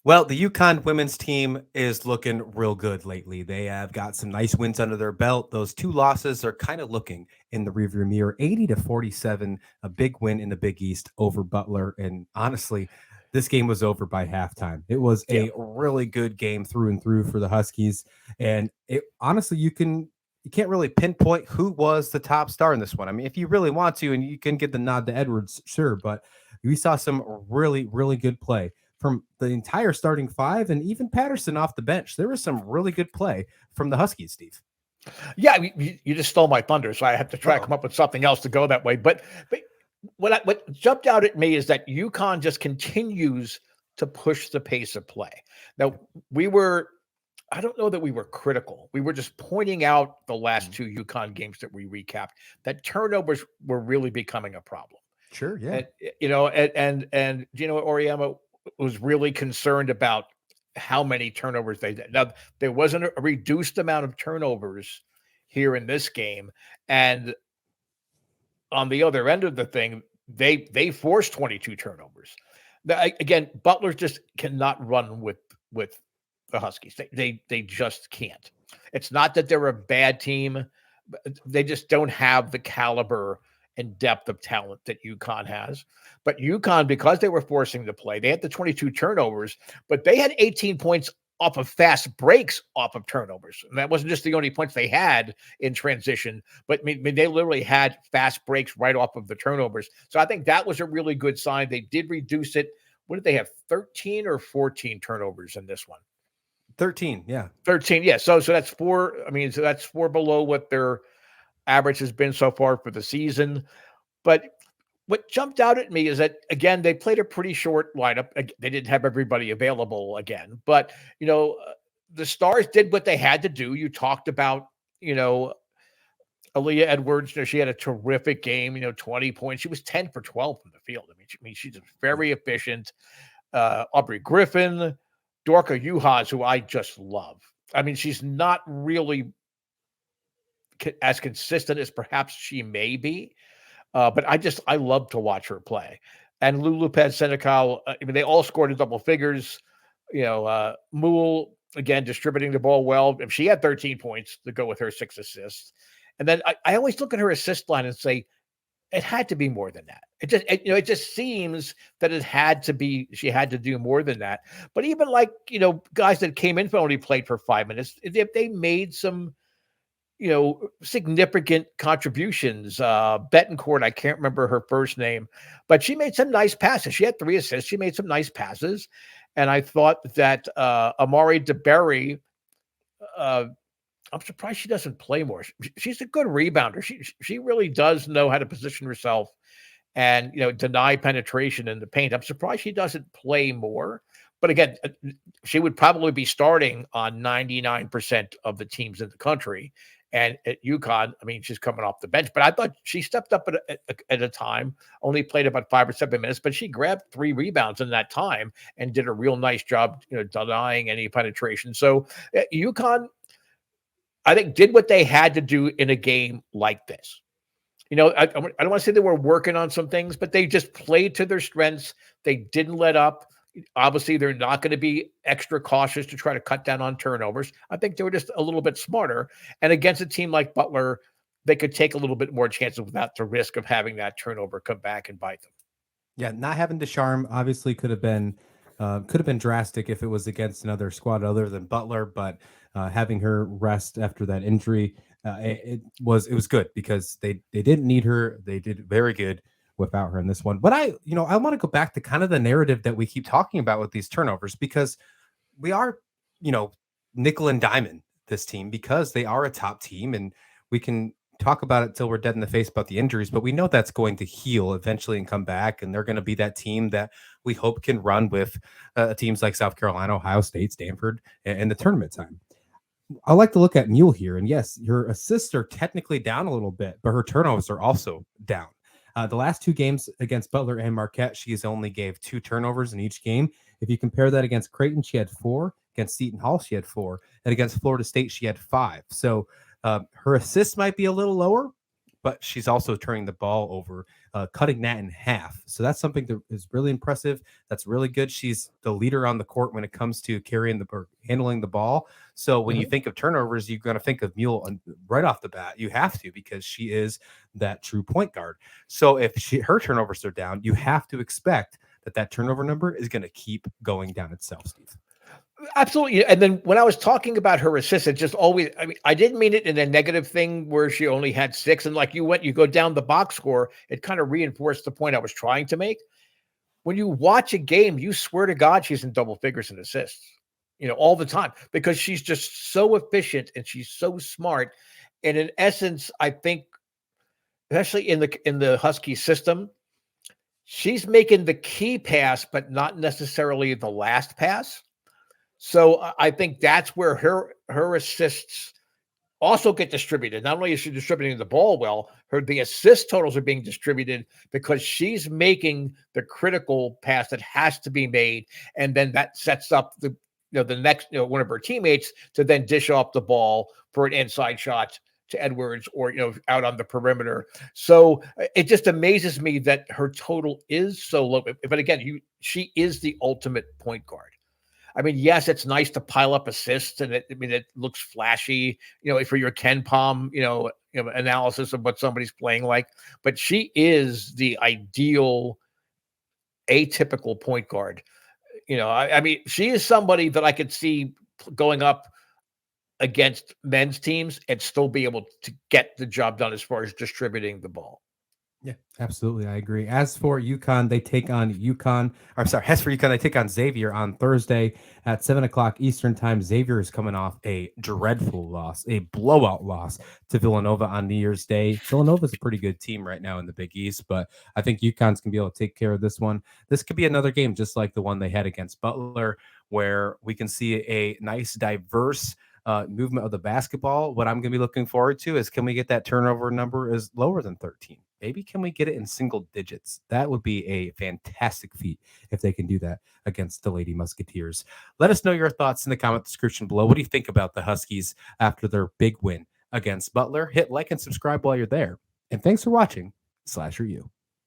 Well, the UConn women's team is looking real good lately. They have got some nice wins under their belt. Those two losses are kind of looking in the rearview mirror. 80-47, a big win in the Big East over Butler. And honestly, this game was over by halftime. It was Yeah. a really good game through and through for the Huskies. And it honestly, you can't really pinpoint who was the top star in this one. I mean, if you really want to, and you can get the nod to Edwards, sure, but we saw some really, really good play from the entire starting five and even Patterson off the bench. There was some really good play from the Huskies, Steve. Yeah, you just stole my thunder, so I have to try to Uh-oh. come up with something else to go that way. But what jumped out at me is that UConn just continues to push the pace of play. Now we were, I don't know that we were critical. We were just pointing out the last Mm. two UConn games that we recapped that turnovers were really becoming a problem. Sure, yeah. And and Geno Auriemma was really concerned about how many turnovers they did. Now there wasn't a reduced amount of turnovers here in this game, and on the other end of the thing, they forced 22 turnovers. Again, Butler just cannot run with the Huskies. They just can't. It's not that they're a bad team, but they just don't have the caliber and depth of talent that UConn has. But UConn, because they were forcing the play, they had the 22 turnovers, but they had 18 points off of fast breaks off of turnovers. And that wasn't just the only points they had in transition, but they literally had fast breaks right off of the turnovers. So I think that was a really good sign. They did reduce it. What did they have? 13 or 14 turnovers in this one? 13, yeah. 13. Yeah. So that's four. I mean, so that's four below what their average has been so far for the season. But what jumped out at me is that again they played a pretty short lineup. They didn't have everybody available again, but the Stars did what they had to do. You talked about Aaliyah Edwards. She had a terrific game. 20 points. She was 10 for 12 from the field. I mean, she's very efficient. Aubrey Griffin, Dorka Juhas, who I just love. I mean, she's not really as consistent as perhaps she may be. But I love to watch her play. And Lulu Pez Senecal, I mean, they all scored in double figures. Moole, again, distributing the ball well. If she had 13 points to go with her 6 assists. And then I always look at her assist line and say, it had to be more than that. It just seems that it had to be, she had to do more than that. But even like, guys that came in and only played for 5 minutes, if they made some significant contributions. Betancourt, I can't remember her first name, but she made some nice passes. She had 3 assists. She made some nice passes. And I thought that Amari DeBerry, I'm surprised she doesn't play more. She's a good rebounder. She really does know how to position herself and deny penetration in the paint. I'm surprised she doesn't play more. But again, she would probably be starting on 99% of the teams in the country. And at UConn, I mean, she's coming off the bench, but I thought she stepped up at a time, only played about 5 or 7 minutes, but she grabbed 3 rebounds in that time and did a real nice job, denying any penetration. So UConn, I think, did what they had to do in a game like this. I don't want to say they were working on some things, but they just played to their strengths. They didn't let up. Obviously, they're not going to be extra cautious to try to cut down on turnovers. I think they were just a little bit smarter. And against a team like Butler, they could take a little bit more chances without the risk of having that turnover come back and bite them. Yeah, not having Ducharme obviously could have been drastic if it was against another squad other than Butler, but having her rest after that injury, it was good because they didn't need her. They did very good without her in this one. But I want to go back to kind of the narrative that we keep talking about with these turnovers because we are, you know, nickel and diamond this team because they are a top team and we can talk about it till we're dead in the face about the injuries, but we know that's going to heal eventually and come back. And they're going to be that team that we hope can run with teams like South Carolina, Ohio State, Stanford, and the tournament time. I like to look at Mule here. And yes, her assists are technically down a little bit, but her turnovers are also down. The last two games against Butler and Marquette, she has only gave 2 turnovers in each game. If you compare that against Creighton, she had 4. Against Seton Hall, she had 4. And against Florida State, she had 5. So her assists might be a little lower, but she's also turning the ball over cutting that in half. So that's something that is really impressive. That's really good. She's the leader on the court when it comes to carrying the or handling the ball. So when you Mhm. think of turnovers, you're going to think of Mule right off the bat. You have to, because she is that true point guard. So if her turnovers are down, you have to expect that turnover number is going to keep going down itself, Steve. Absolutely. And then when I was talking about her assists, it just always, I mean, I didn't mean it in a negative thing where she only had 6. And like you go down the box score, it kind of reinforced the point I was trying to make. When you watch a game, you swear to God she's in double figures in assists, all the time, because she's just so efficient and she's so smart. And in essence, I think, especially in the Husky system, she's making the key pass, but not necessarily the last pass. So I think that's where her assists also get distributed. Not only is she distributing the ball well, the assist totals are being distributed because she's making the critical pass that has to be made, and then that sets up the next one of her teammates to then dish off the ball for an inside shot to Edwards or out on the perimeter. So it just amazes me that her total is so low. But again, she is the ultimate point guard. I mean, yes, it's nice to pile up assists, and it looks flashy, for your Ken Palm, analysis of what somebody's playing like. But she is the ideal atypical point guard. I mean, she is somebody that I could see going up against men's teams and still be able to get the job done as far as distributing the ball. Yeah, absolutely. I agree. As for UConn, they take on UConn. Or sorry, as for UConn, they take on Xavier on Thursday at 7 o'clock Eastern time. Xavier is coming off a dreadful loss, a blowout loss to Villanova on New Year's Day. Villanova is a pretty good team right now in the Big East, but I think UConn's going to be able to take care of this one. This could be another game just like the one they had against Butler, where we can see a nice, diverse movement of the basketball. What I'm going to be looking forward to is, can we get that turnover number is lower than 13? Maybe can we get it in single digits? That would be a fantastic feat if they can do that against the Lady Musketeers. Let us know your thoughts in the comment description below. What do you think about the Huskies after their big win against Butler? Hit like and subscribe while you're there. And thanks for watching Slasher U.